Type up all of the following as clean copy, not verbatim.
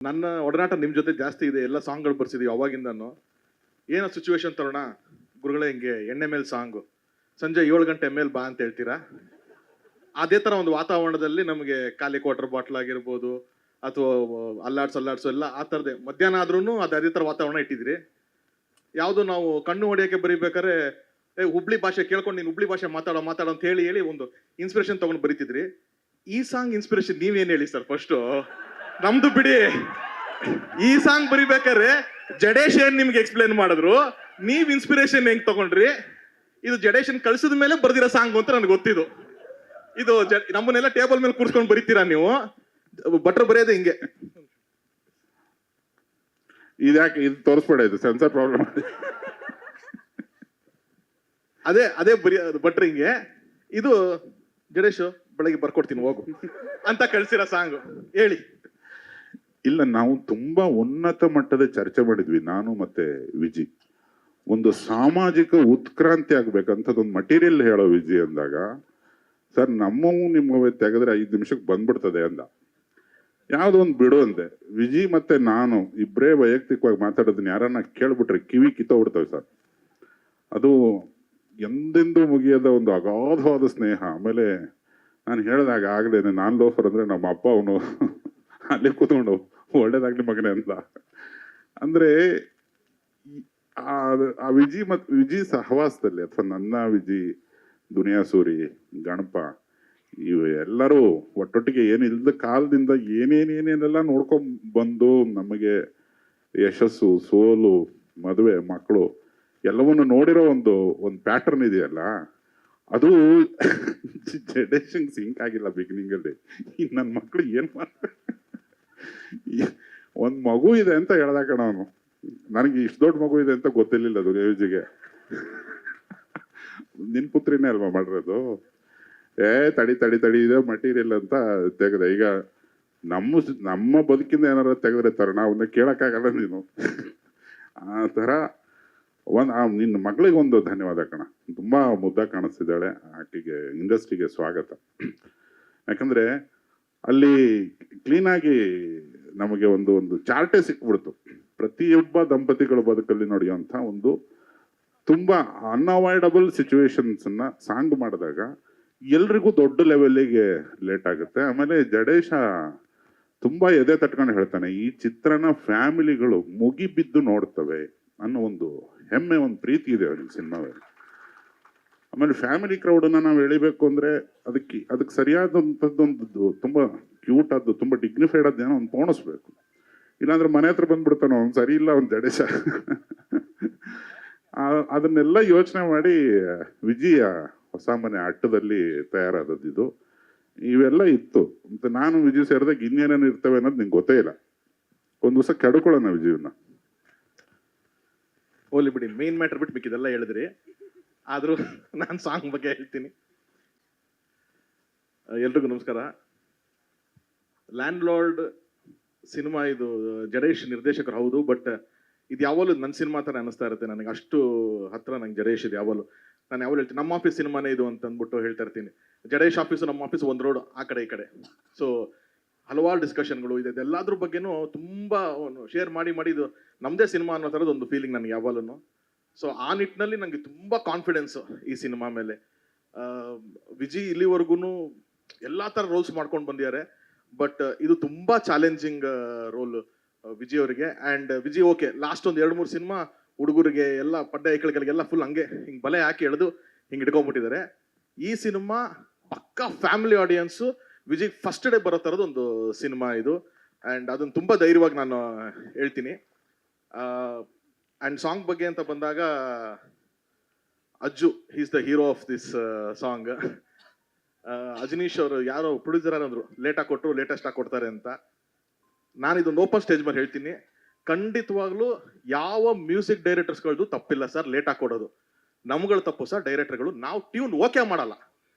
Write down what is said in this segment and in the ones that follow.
ನನ್ನ ಒಡನಾಟ ನಿಮ್ಮ ಜೊತೆ ಜಾಸ್ತಿ ಇದೆ, ಎಲ್ಲ ಸಾಂಗ್ಗಳು ಬರ್ಸಿದೀವಿ ಅವಾಗಿಂದನು. ಏನೋ ಸಿಚುವೇಶನ್ ತರೋಣ ಗುರುಗಳೇ, ಹಿಂಗೆ ಎಣ್ಣೆ ಮೇಲೆ ಸಾಂಗು, ಸಂಜೆ 7 ಗಂಟೆ ಮೇಲೆ ಬಾ ಅಂತ ಹೇಳ್ತೀರಾ. ಅದೇ ಥರ ಒಂದು ವಾತಾವರಣದಲ್ಲಿ ನಮಗೆ ಖಾಲಿ ಕ್ವಾರ್ಟರ್ ಬಾಟ್ಲ್ ಆಗಿರ್ಬೋದು, ಅಥವಾ ಅಲ್ಲಾಡ್ಸು ಎಲ್ಲ ಆ ಥರದೇ. ಮಧ್ಯಾಹ್ನ ಆದ್ರೂ ಅದೇ ಥರ ವಾತಾವರಣ ಇಟ್ಟಿದ್ರಿ. ಯಾವುದು ನಾವು ಕಣ್ಣು ಹೊಡೆಯೋಕ್ಕೆ ಬರೀಬೇಕಾದ್ರೆ ಹುಬ್ಳಿ ಭಾಷೆ ಕೇಳ್ಕೊಂಡು ನೀನು ಹುಬ್ಳಿ ಭಾಷೆ ಮಾತಾಡೋ ಅಂತ ಹೇಳಿ ಒಂದು ಇನ್ಸ್ಪಿರೇಷನ್ ತಗೊಂಡು ಬರೀತಿದ್ರಿ. ಈ ಸಾಂಗ್ ಇನ್ಸ್ಪಿರೇಷನ್ ನೀವೇನು ಹೇಳಿ ಸರ್ ಫಸ್ಟು? ನಮ್ದು ಬಿಡಿ. ಈ ಸಾಂಗ್ ಬರಿಬೇಕಾದ್ರೆ ಜಡೇಶ್ ಏನ್ ನಿಮ್ಗೆ ಎಕ್ಸ್ಪ್ಲೇನ್ ಮಾಡಿದ್ರು, ನೀವ್ ಇನ್ಸ್ಪಿರೇಷನ್ ಹೆಂಗ್ ತಗೊಂಡ್ರಿ? ಇದು ಜಡೇಶನ್ ಕಳ್ಸಿದ ಮೇಲೆ ಬರ್ದಿರೋ ಸಾಂಗ್ ಅಂತ ನನ್ಗೆ ಗೊತ್ತಿದ್ದು. ಇದು ನಮ್ಮನ್ನೆಲ್ಲ ಟೇಬಲ್ ಮೇಲೆ ಕೂರ್ಸ್ಕೊಂಡು ಬರೀತೀರಾ ನೀವು? ಭಟ್ರು ಬರೆಯೋದು ಹಿಂಗೆ. ಇದ್ಯಾಕೆ ಇದು ತೋರಿಸ್ಬೇಡ, ಇದು ಸೆನ್ಸರ್ ಪ್ರಾಬ್ಲಮ್. ಅದೇ ಭಟ್ರು ಹಿಂಗೆ, ಇದು ಜಡೇಶ್ ಬೆಳಗ್ಗೆ ಬರ್ಕೊಡ್ತೀನಿ ಹೋಗು ಅಂತ ಕಳ್ಸಿರೋ ಸಾಂಗ್ ಹೇಳಿ. ಇಲ್ಲ, ನಾವು ತುಂಬಾ ಉನ್ನತ ಮಟ್ಟದ ಚರ್ಚೆ ಮಾಡಿದ್ವಿ ನಾನು ಮತ್ತೆ ವಿಜಿ. ಒಂದು ಸಾಮಾಜಿಕ ಉತ್ಕ್ರಾಂತಿ ಆಗ್ಬೇಕಂತದೊಂದು ಮಟೀರಿಯಲ್ ಹೇಳೋ ವಿಜಿ ಅಂದಾಗ, ಸರ್ ನಮ್ಮವು ನಿಮ್ಮವೇ ತೆಗೆದ್ರೆ 5 ನಿಮಿಷಕ್ಕೆ ಬಂದ್ಬಿಡ್ತದೆ ಅಂದ. ಯಾವ್ದೋ ಒಂದು ಬಿಡು ಅಂದೆ. ವಿಜಿ ಮತ್ತೆ ನಾನು ಇಬ್ಬರೇ ವೈಯಕ್ತಿಕವಾಗಿ ಮಾತಾಡೋದನ್ನ ಯಾರನ್ನ ಕೇಳ್ಬಿಟ್ರೆ ಕಿವಿ ಕಿತ್ತೋಗ್ಬಿಡ್ತವೆ ಸರ್. ಅದು ಎಂದೆಂದೂ ಮುಗಿಯದ ಒಂದು ಅಗಾಧವಾದ ಸ್ನೇಹ. ಆಮೇಲೆ ನಾನು ಹೇಳಿದಾಗ ಆಗ್ಲೇನೆ, ನಾನ್ ಲೋಫರ್ ಅಂದ್ರೆ ನಮ್ಮ ಅಪ್ಪ ಅವನು ಅಲ್ಲಿ ಕೂತ್ಕೊಂಡು ಒಳ್ಳೇದಾಗ್ಲಿ ಮಗನೇ ಅಂತ. ಅಂದ್ರೆ ಆ ವಿಜಿ ಸಹವಾಸದಲ್ಲಿ, ಅಥವಾ ನನ್ನ ವಿಜಿ, ದುನಿಯಾ ಸೂರಿ, ಗಣಪ, ಇವು ಎಲ್ಲರೂ ಒಟ್ಟೊಟ್ಟಿಗೆ ಏನಿಲ್ಲದ ಕಾಲದಿಂದ ಏನೇನೆಲ್ಲ ನೋಡ್ಕೊಂಡ್ ಬಂದು ನಮಗೆ ಯಶಸ್ಸು, ಸೋಲು, ಮದುವೆ, ಮಕ್ಕಳು ಎಲ್ಲವನ್ನು ನೋಡಿರೋ ಒಂದು ಪ್ಯಾಟರ್ನ್ ಇದೆಯಲ್ಲ, ಅದು ಜಡೇಶಂಗ್ ಸಿಂಕ್ ಆಗಿಲ್ಲ ಬಿಗಿನಿಂಗ್ ಅಲ್ಲಿ. ನನ್ನ ಮಕ್ಳು ಏನ್ ಮಾಡ್ತಾರೆ, ಒಂದ್ ಮಗು ಇದೆ ಅಂತ ಹೇಳ್ದ ಕಣ ಅವನು. ನನಗೆ ಇಷ್ಟು ದೊಡ್ಡ ಮಗು ಇದೆ ಅಂತ ಗೊತ್ತಿರ್ಲಿಲ್ಲ ಅದು ರೇವಿಜಿಗೆ. ನಿನ್ ಪುತ್ರಿನೇ ಅಲ್ವಾ ಮಾಡಿರೋದು? ತಡಿ ಇದೆ ಮಟೀರಿಯಲ್ ಅಂತ ತೆಗೆದೆ. ಈಗ ನಮ್ಮ ಬದುಕಿಂದ ಏನಾರ ತೆಗೆದ್ರೆ ತರ ಅವನ್ನ ಕೇಳಕ್ಕಾಗಲ್ಲ ನೀನು. ಆ ತರ ನಿನ್ನ ಮಗಳಿಗೆ ಒಂದು ಧನ್ಯವಾದ ಕಣ. ತುಂಬಾ ಮುದ್ದಾಗಿ ಕಾಣಿಸ್ತಿದ್ದಾಳೆ. ಆಕೆಗೆ ಇಂಡಸ್ಟ್ರಿಗೆ ಸ್ವಾಗತ. ಯಾಕಂದ್ರೆ ಅಲ್ಲಿ ಕ್ಲೀನಾಗಿ ನಮಗೆ ಒಂದು ಚಾರ್ಟೇ ಸಿಕ್ಬಿಡ್ತು. ಪ್ರತಿಯೊಬ್ಬ ದಂಪತಿಗಳ ಬದುಕಲ್ಲಿ ನಡೆಯುವಂಥ ಒಂದು ತುಂಬಾ ಅನ್ಅವಾಯ್ಡಬಲ್ ಸಿಚುವೇಶನ್ಸ್ ಅನ್ನ ಸಾಂಗ್ ಮಾಡಿದಾಗ ಎಲ್ರಿಗೂ ದೊಡ್ಡ ಲೆವೆಲ್ಗೆ ಲೇಟ್ ಆಗುತ್ತೆ. ಆಮೇಲೆ ಜಡೇಶ ತುಂಬಾ ಎದೆ ತಟ್ಕೊಂಡು ಹೇಳ್ತಾನೆ, ಈ ಚಿತ್ರನ ಫ್ಯಾಮಿಲಿಗಳು ಮುಗಿ ಬಿದ್ದು ನೋಡ್ತವೆ ಅನ್ನೋ ಒಂದು ಹೆಮ್ಮೆ, ಒಂದು ಪ್ರೀತಿ ಇದೆ ಅವ್ರಿಗೆ ಸಿನಿಮಾದಲ್ಲಿ. ಆಮೇಲೆ ಫ್ಯಾಮಿಲಿ ಕ್ರೌಡನ್ನ ನಾವು ಎಳಿಬೇಕು ಅಂದ್ರೆ ಅದಕ್ಕೆ ಸರಿಯಾದಂಥದ್ದೊಂದು ತುಂಬಾ ಕ್ಯೂಟ್ ಆದ್ದು, ತುಂಬಾ ಡಿಗ್ನಿಫೈಡ್ ಆದ ಏನೋ ಒಂದು ಪೋಣಿಸ್ಬೇಕು. ಇಲ್ಲಾಂದ್ರೆ ಮನೆ ಹತ್ರ ಬಂದ್ಬಿಡ್ತಾನೆ ಅವ್ನು, ಸರಿ ಇಲ್ಲ ಅವ್ನು ಜಡೇಶ. ಅದನ್ನೆಲ್ಲ ಯೋಚನೆ ಮಾಡಿ ವಿಜಯ ಹೊಸ ಮನೆ ಅಟ್ಟದಲ್ಲಿ ತಯಾರಾದದ್ದು ಇವೆಲ್ಲ ಇತ್ತು. ಮತ್ತೆ ನಾನು ವಿಜಯ್ ಸೇರಿದಾಗ ಇನ್ನೇನೇನು ಇರ್ತವೆ ಅನ್ನೋದು ನಿಂಗೆ ಗೊತ್ತೇ ಇಲ್ಲ. ಒಂದ್ ದಿವಸ ಕೆಡ್ಕೊಳ್ಳೋಣ ವಿಜಯನ್ನ. ಹೋಗ್ಲಿ ಬಿಡಿ, ಮೇನ್ ಮ್ಯಾಟರ್ ಬಿಟ್ಟು ಮಿಕ್ಕಿದೆಲ್ಲ ಹೇಳಿದ್ರಿ. ಆದ್ರೂ ನಾನು ಸಾಂಗ್ ಬಗ್ಗೆ ಹೇಳ್ತೀನಿ. ಎಲ್ರಿಗೂ ನಮಸ್ಕಾರ. ಲ್ಯಾಂಡ್ ಲಾರ್ಡ್ ಸಿನಿಮಾ ಇದು ಜಡೇಶ್ ನಿರ್ದೇಶಕರು ಹೌದು, ಬಟ್ ಇದು ಯಾವಾಗಲೂ ನನ್ನ ಸಿನಿಮಾ ಥರ ಅನಿಸ್ತಾ ಇರುತ್ತೆ ನನಗೆ. ಅಷ್ಟು ಹತ್ರ ನಂಗೆ ಜಡೇಶ್ ಇದು ಯಾವಾಗಲೂ. ನಾನು ಯಾವಾಗ ಹೇಳ್ತೀನಿ ನಮ್ಮ ಆಫೀಸ್ ಸಿನಿಮಾನೇ ಇದು ಅಂತ ಅಂದ್ಬಿಟ್ಟು ಹೇಳ್ತಾ ಇರ್ತೀನಿ. ಜಡೇಶ್ ಆಫೀಸು ನಮ್ಮ ಆಫೀಸ್ ಒಂದು ರೋಡ್ ಆ ಕಡೆ ಈ ಕಡೆ. ಸೊ ಹಲವಾರು ಡಿಸ್ಕಷನ್ಗಳು ಇದೆ, ಎಲ್ಲಾದ್ರ ಬಗ್ಗೆನೂ ತುಂಬ ಶೇರ್ ಮಾಡಿ ಇದು ನಮ್ಮದೇ ಸಿನಿಮಾ ಅನ್ನೋ ಥರದ್ದು ಒಂದು ಫೀಲಿಂಗ್ ನನಗೆ ಯಾವಾಗಲೂ. ಸೊ ಆ ನಿಟ್ಟಿನಲ್ಲಿ ನನಗೆ ತುಂಬ ಕಾನ್ಫಿಡೆನ್ಸು ಈ ಸಿನಿಮಾ ಮೇಲೆ. ವಿಜಿ ಇಲ್ಲಿವರೆಗೂ ಎಲ್ಲ ಥರ ರೋಲ್ಸ್ ಮಾಡ್ಕೊಂಡು ಬಂದಿದ್ದಾರೆ, ಬಟ್ ಇದು ತುಂಬ ಚಾಲೆಂಜಿಂಗ್ ರೋಲ್ ವಿಜಯ್ ಅವರಿಗೆ. ಆ್ಯಂಡ್ ವಿಜಯ್ ಓಕೆ ಲಾಸ್ಟ್ ಒಂದು 2-3 ಸಿನಿಮಾ ಹುಡುಗರಿಗೆ ಎಲ್ಲ ಪಡ್ಡ ಐಕಳಿಗಳಿಗೆಲ್ಲ ಫುಲ್ ಹಂಗೆ ಹಿಂಗೆ ಬಲೆ ಹಾಕಿ ಎಳೆದು ಹಿಂಗೆ ಇಟ್ಕೊಂಡ್ಬಿಟ್ಟಿದ್ದಾರೆ. ಈ ಸಿನಿಮಾ ಪಕ್ಕಾ family audience, Vijay first day ಬರೋ ಥರದ್ದು ಒಂದು ಸಿನಿಮಾ ಇದು. ಆ್ಯಂಡ್ ಅದನ್ನು ತುಂಬ ಧೈರ್ಯವಾಗಿ ನಾನು ಹೇಳ್ತೀನಿ. ಆ್ಯಂಡ್ ಸಾಂಗ್ ಬಗ್ಗೆ ಅಂತ ಬಂದಾಗ, Ajju is the hero of this song. Ajaneesh ಅವರು ಯಾರೋ ಪ್ರೊಡ್ಯೂಸರ್ ಅಂದರು ಲೇಟಾಗಿ ಕೊಟ್ಟರು, ಲೇಟೆಸ್ಟ್ ಆಗಿ ಕೊಡ್ತಾರೆ ಅಂತ. ನಾನು ಇದೊಂದು ಓಪನ್ ಸ್ಟೇಜ್ ಮೇಲೆ ಹೇಳ್ತೀನಿ, ಖಂಡಿತವಾಗ್ಲೂ ಯಾವ ಮ್ಯೂಸಿಕ್ ಡೈರೆಕ್ಟರ್ಸ್ಗಳದ್ದು ತಪ್ಪಿಲ್ಲ ಸರ್ ಲೇಟಾಗಿ ಕೊಡೋದು. ನಮ್ಗಳು ತಪ್ಪು ಸರ್ ಡೈರೆಕ್ಟರ್ಗಳು. ನಾವು ಟ್ಯೂನ್ ಓಕೆ ಮಾಡಲ್ಲ,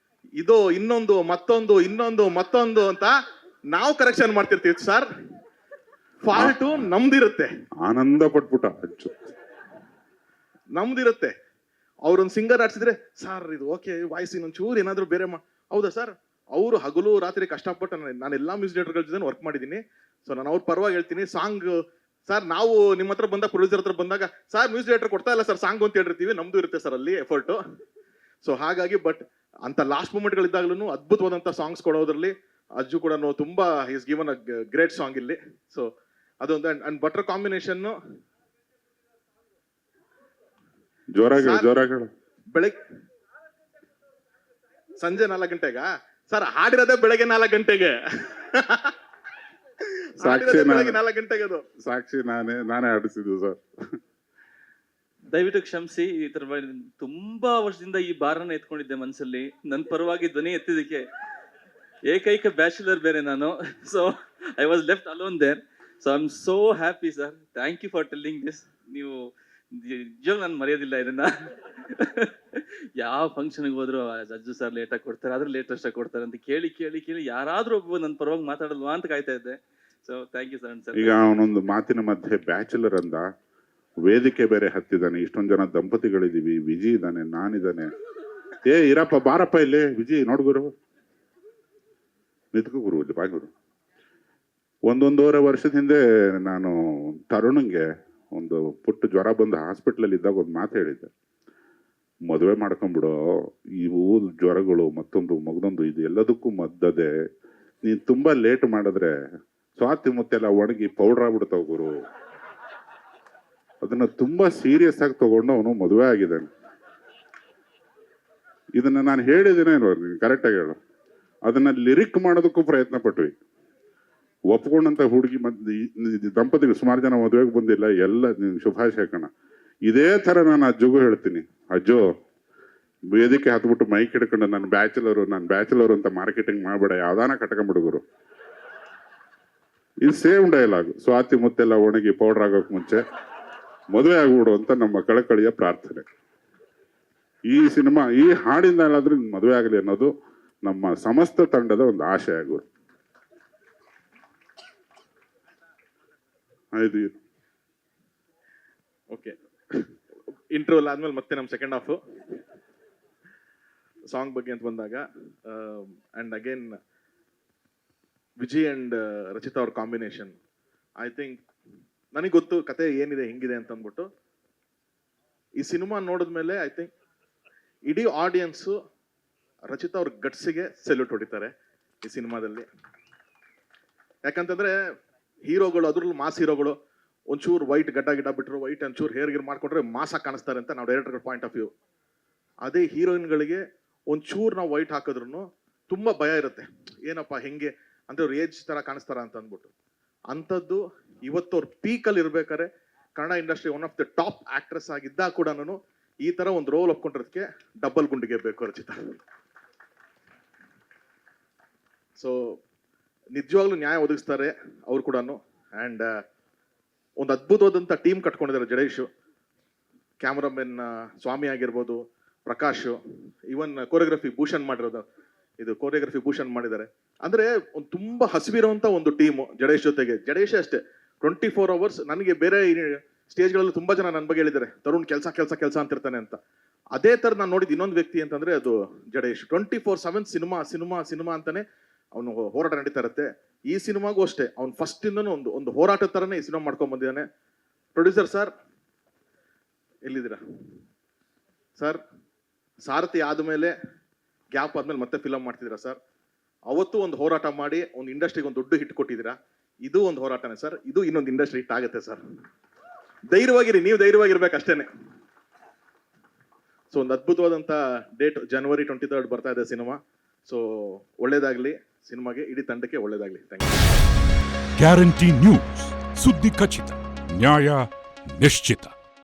ಇದು ಇನ್ನೊಂದು ಮತ್ತೊಂದು ಅಂತ ನಾವು ಕರೆಕ್ಷನ್ ಮಾಡ್ತಿರ್ತೀವಿ ಸರ್. ಫಾಲ್ಟು ನಮ್ದಿರುತ್ತೆ. ಆನಂದ ಪಟ್ಬಿಟ್ಟ ಅಜ್ಜು, ನಮ್ದಿರುತ್ತೆ. ಅವ್ರೊಂದು ಸಿಂಗರ್ ಆಡ್ಸಿದ್ರೆ ಸರ್ ಇದು ಓಕೆ, ವಾಯ್ಸ್ ಇನ್ನೊಂದು ಚೂರು ಏನಾದ್ರು ಬೇರೆ ಹೌದಾ ಸರ್? ಅವರು ಹಗಲು ರಾತ್ರಿ ಕಷ್ಟಪಟ್ಟು ನಾನೆಲ್ಲ ಮ್ಯೂಸಿಕ್ ಡೈರೆಕ್ಟರ್ಗಳ ಜೊತೆ ವರ್ಕ್ ಮಾಡಿದ್ದೀನಿ ಸೊ ನಾನು ಅವ್ರ ಪರವಾಗಿ ಹೇಳ್ತೀನಿ, ಸಾಂಗ್ ಸರ್ ನಾವು ನಿಮ್ಮ ಹತ್ರ ಬಂದಾಗ, ಪ್ರೊಡ್ಯೂಸರ್ ಹತ್ರ ಬಂದಾಗ, ಸರ್ ಮ್ಯೂಸಿಕ್ ಡೈರೆಕ್ಟರ್ ಕೊಡ್ತಾ ಇಲ್ಲ ಸರ್ ಸಾಂಗ್ ಅಂತ ಹೇಳಿರ್ತೀವಿ, ನಮ್ದು ಇರುತ್ತೆ ಸರ್ ಅಲ್ಲಿ ಎಫರ್ಟು. ಸೊ ಹಾಗಾಗಿ ಬಟ್ ಅಂತ ಲಾಸ್ಟ್ ಮೂಮೆಂಟ್ಗಳಿದ್ದಾಗ್ಲೂ ಅದ್ಭುತವಾದಂಥ ಸಾಂಗ್ಸ್ ಕೊಡೋದ್ರಲ್ಲಿ ಅಜ್ಜು ಕೂಡ ತುಂಬಾ is given a great song ಇಲ್ಲಿ. ಸೊ ಅದೊಂದು ಅಂಡ್ ಬಟರ್ ಕಾಂಬಿನೇಷನ್. ಜೋರಾಗಿ ಬೆಳಗ್ಗೆ ಸಂಜೆ 4 ಗಂಟೆಗ ಸರ್ ಹಾಡಿರೋದೇ ಬೆಳಗ್ಗೆ 4 ಗಂಟೆಗೆ. ಬೆಳಗ್ಗೆ 4 ಗಂಟೆಗೆ ಅದು ಸಾಕ್ಷಿ ನಾನೇ ಆಡಿಸಿದ್ದು ಸರ್. ದಯವಿಟ್ಟು ಕ್ಷಮಿಸಿ, ಈ ತರ ತುಂಬಾ ವರ್ಷದಿಂದ ಈ ಬಾರನ್ನ ಎತ್ಕೊಂಡಿದ್ದೆ ಮನಸ್ಸಲ್ಲಿ. ನನ್ನ ಪರವಾಗಿ ಧ್ವನಿ ಎತ್ತಿದಕ್ಕೆ ಏಕೈಕ ಬ್ಯಾಚುಲರ್ ಬೇರೆ ನಾನು. So I was left alone there. So I am so happy sir. Thank you for telling this. ನೀವು ನಿಜವಾಗ ನಾನು ಮರೆಯೋದಿಲ್ಲ ಇದನ್ನ. ಯಾವ ಫಂಕ್ಷನ್ಗೆ ಹೋದ್ರು ಅಜ್ಜು ಸರ್ ಲೇಟಾಗಿ ಕೊಡ್ತಾರೆ, ಆದ್ರೆ ಲೇಟೆಸ್ಟ್ ಆಗಿ ಕೊಡ್ತಾರೆ ಅಂತ ಕೇಳಿ ಕೇಳಿ ಕೇಳಿ ಯಾರಾದ್ರೂ ಒಬ್ಬ ನನ್ನ ಪರವಾಗಿ ಮಾತಾಡಲ್ವಾ ಅಂತ ಕಾಯ್ತಾ ಇದ್ದೆ. So thank you sir. ಈಗ ಅವನೊಂದು ಮಾತಿನ ಮಧ್ಯೆ ಬ್ಯಾಚುಲರ್ ಅಂದ, ವೇದಿಕೆ ಬೇರೆ ಹತ್ತಿದ್ದಾನೆ, ಇಷ್ಟೊಂದ್ ಜನ ದಂಪತಿಗಳಿದೀವಿ, ವಿಜಿ ಇದ್ದಾನೆ, ನಾನಿದ್ದಾನೆ. ಇರಪ್ಪ ಬಾರಪ್ಪ ಇಲ್ಲಿ ವಿಜಿ ನೋಡ್ಗುರು, ನಿತ್ಕೋ ಗುರು ಇಲ್ಲಿ ಬಾಗುರು. 1.5 ವರ್ಷದ ಹಿಂದೆ ನಾನು ತರುಣಂಗೆ ಒಂದು ಪುಟ್ಟ ಜ್ವರ ಬಂದು ಹಾಸ್ಪಿಟ್ಲಲ್ಲಿ ಇದ್ದಾಗ ಒಂದು ಮಾತು ಹೇಳಿದ್ದೆ, ಮದುವೆ ಮಾಡ್ಕೊಂಡ್ಬಿಡೋ, ಇವು ಜ್ವರಗಳು ಮತ್ತೊಂದು ಮಗದೊಂದು ಇದು ಎಲ್ಲದಕ್ಕೂ ಮದ್ದದೆ, ನೀನ್ ತುಂಬಾ ಲೇಟ್ ಮಾಡಿದ್ರೆ ಸ್ವಾತಿ ಮುತ್ತೆಲ್ಲ ಒಣಗಿ ಪೌಡ್ರ್ ಆಗ್ಬಿಡ್ತಾವ ಗುರು. ಅದನ್ನ ತುಂಬಾ ಸೀರಿಯಸ್ ಆಗಿ ತಗೊಂಡು ಅವನು ಮದುವೆ ಆಗಿದ್ದಾನೆ. ಇದನ್ನ ನಾನು ಹೇಳಿದ್ದೇನೆ, ಕರೆಕ್ಟಾಗಿ ಹೇಳು. ಅದನ್ನ ಲಿರಿಕ್ ಮಾಡೋದಕ್ಕೂ ಪ್ರಯತ್ನ ಪಟ್ವಿ. ಒಪ್ಕೊಂಡಂತ ಹುಡುಗಿ ದಂಪತಿಗಳು ಸುಮಾರು ಜನ ಮದುವೆಗೆ ಬಂದಿಲ್ಲ, ಎಲ್ಲ ಶುಭಾಶಯ ಕಣ. ಇದೇ ತರ ನಾನು ಅಜ್ಜುಗೂ ಹೇಳ್ತೀನಿ, ಅಜ್ಜು ವೇದಿಕೆ ಹತ್ಬಿಟ್ಟು ಮೈಕ್ ಹಿಡ್ಕೊಂಡು ನಾನು ಬ್ಯಾಚುಲರ್ ಅಂತ ಮಾರ್ಕೆಟಿಂಗ್ ಮಾಡ್ಬೇಡ, ಯಾವ್ದಾನ ಕಟ್ಕೊಂಡ್ಬಿಡುಗರು. ಇದು ಸೇಮ್ ಡೈಲಾಗ್. ಸ್ವಾತಿ ಮುತ್ತೆಲ್ಲ ಒಣಗಿ ಪೌಡರ್ ಆಗೋಕ್ ಮುಂಚೆ ಮದುವೆ ಆಗ್ಬಿಡು ಅಂತ ನಮ್ಮ ಕಳಕಳಿಯ ಪ್ರಾರ್ಥನೆ. ಈ ಸಿನಿಮಾ ಈ ಹಾಡಿಂದ ಎಲ್ಲಾದ್ರೂ ಮದುವೆ ಆಗಲಿ ಅನ್ನೋದು ನಮ್ಮ ಸಮಸ್ತ ತಂಡದ ಒಂದು ಆಶೆ ಆಗೋರು. ಆಯ್ತು. ಓಕೆ, ಇಂಟರ್ವಲ್ ಆದ್ಮೇಲೆ ಮತ್ತೆ ನಮ್ಮ ಸೆಕೆಂಡ್ ಹಾಫ್ ಸಾಂಗ್ ಬಗ್ಗೆ ಅಂತ ಬಂದಾಗ, and again Vijay and Rachita ಅವ್ರ ಕಾಂಬಿನೇಷನ್, ಐ ಥಿಂಕ್ ನನಗೆ ಗೊತ್ತು ಕತೆ ಏನಿದೆ ಹೆಂಗಿದೆ ಅಂತ ಅಂದ್ಬಿಟ್ಟು ಈ ಸಿನಿಮಾ ನೋಡಿದ್ಮೇಲೆ ಐ ಥಿಂಕ್ ಇಡೀ ಆಡಿಯನ್ಸು ರಚಿತಾ ಅವ್ರ ಗಟ್ಸಿಗೆ ಸೆಲ್ಯೂಟ್ ಹೊಡಿತಾರೆ ಈ ಸಿನಿಮಾದಲ್ಲಿ. ಯಾಕಂತಂದ್ರೆ ಹೀರೋಗಳು, ಅದ್ರಲ್ಲೂ ಮಾಸ್ ಹೀರೋಗಳು, ಒಂಚೂರು ವೈಟ್ ಗಡ್ಡ ಬಿಟ್ಟರು, ವೈಟ್ ಒಂಚೂರು ಹೇರ್ ಗಿರ್ ಮಾಡ್ಕೊಂಡ್ರೆ ಮಾಸಾಗಿ ಕಾಣಿಸ್ತಾರೆ ಅಂತ ನಾವು ಡೈರೆಕ್ಟರ್ ಪಾಯಿಂಟ್ ಆಫ್ ವ್ಯೂ. ಅದೇ ಹೀರೋಯಿನ್ಗಳಿಗೆ ಒಂಚೂರು ನಾವು ವೈಟ್ ಹಾಕಿದ್ರು ತುಂಬಾ ಭಯ ಇರುತ್ತೆ, ಏನಪ್ಪ ಹೆಂಗೆ ಅಂದ್ರೆ ಅವ್ರು ಏಜ್ ತರ ಕಾಣಿಸ್ತಾರ ಅಂತ ಅಂದ್ಬಿಟ್ಟು. ಅಂಥದ್ದು ಇವತ್ತು ಅವ್ರ ಪೀಕಲ್ಲಿ ಇರ್ಬೇಕಾದ್ರೆ Kannada industry one of the top actress ಆಗಿದ್ದಾಗ ಕೂಡ ನಾನು ಈ ತರ ಒಂದು ರೋಲ್ ಒಪ್ಕೊಂಡಿರೋದಕ್ಕೆ ಡಬಲ್ ಗುಂಡಿಗೆ ಬೇಕು ರಚಿತಾ. ಸೊ ನಿಜವಾಗ್ಲೂ ನ್ಯಾಯ ಒದಗಿಸ್ತಾರೆ ಅವ್ರು ಕೂಡ. ಅಂಡ್ ಒಂದು ಅದ್ಭುತವಾದಂಥ ಟೀಮ್ ಕಟ್ಕೊಂಡಿದ್ದಾರೆ ಜಡೇಶು. ಕ್ಯಾಮ್ರಾಮನ್ ಸ್ವಾಮಿ ಆಗಿರ್ಬೋದು, ಪ್ರಕಾಶ್, ಈವನ್ ಕೋರಿಯೋಗ್ರಫಿ ಭೂಷಣ್ ಮಾಡಿರೋದು, ಇದು ಕೋರಿಯೋಗ್ರಫಿ ಭೂಷಣ್ ಮಾಡಿದ್ದಾರೆ. ಅಂದ್ರೆ ಒಂದು ತುಂಬಾ ಹಸಿವಿರುವಂತ ಒಂದು ಟೀಮು ಜಡೇಶ್ ಜೊತೆಗೆ. ಜಡೇಶ್ ಅಷ್ಟೇ 24 hours. ನನಗೆ ಬೇರೆ ಸ್ಟೇಜ್ಗಳಲ್ಲಿ ತುಂಬಾ ಜನ ನನ್ನ ಬಗ್ಗೆ ಹೇಳಿದ್ದಾರೆ, ತರುಣ್ ಕೆಲಸ ಅಂತಿರ್ತಾನೆ ಅಂತ. ಅದೇ ತರ ನಾನು ನೋಡಿದ ಇನ್ನೊಂದು ವ್ಯಕ್ತಿ ಅಂತಂದ್ರೆ ಅದು ಜಡೇಶ್. 24/7 ಸಿನಿಮಾ ಅಂತಾನೆ ಅವನು ಹೋರಾಟ ನಡೀತಾ ಇರುತ್ತೆ. ಈ ಸಿನಿಮಾಗೂ ಅಷ್ಟೇ ಅವ್ನು ಫಸ್ಟ್ ಇಂದನೂ ಒಂದು ಹೋರಾಟ ತರನೇ ಈ ಸಿನಿಮಾ ಮಾಡ್ಕೊಂಡ್ ಬಂದಿದ್ದಾನೆ. ಪ್ರೊಡ್ಯೂಸರ್ ಸರ್ ಎಲ್ಲಿದ್ದೀರಾ ಸರ್? ಸಾರಥಿ ಆದ್ಮೇಲೆ ಗ್ಯಾಪ್ ಆದ್ಮೇಲೆ ಮತ್ತೆ ಫಿಲಮ್ ಮಾಡ್ತಿದ್ದೀರಾ ಸರ್? ಅವತ್ತು ಒಂದು ಹೋರಾಟ ಮಾಡಿ ಒಂದು ಇಂಡಸ್ಟ್ರಿಗೆ ಒಂದು ದೊಡ್ಡ ಹಿಟ್ ಕೊಟ್ಟಿದ್ದೀರಾ. ಇದು ಒಂದು ಹೋರಾಟನೇ ಸರ್, ಇದು ಇನ್ನೊಂದು ಇಂಡಸ್ಟ್ರಿ ಹಿಟ್ ಆಗುತ್ತೆ ಸರ್. ಧೈರ್ಯವಾಗಿರಿ, ನೀವು ಧೈರ್ಯವಾಗಿರ್ಬೇಕು ಅಷ್ಟೇನೆ. ಸೊ ಒಂದು ಅದ್ಭುತವಾದಂಥ ಡೇಟ್ January 23rd ಬರ್ತಾ ಇದೆ ಸಿನಿಮಾ. ಸೊ ಒಳ್ಳೇದಾಗ್ಲಿ ಸಿನಿಮಾಗೆ, ಇಡೀ ತಂಡಕ್ಕೆ ಒಳ್ಳೇದಾಗ್ಲಿ. Thank you. ಗ್ಯಾರಂಟಿ ನ್ಯೂಸ್, ಸುದ್ದಿ ಖಚಿತ, ನ್ಯಾಯ ನಿಶ್ಚಿತ.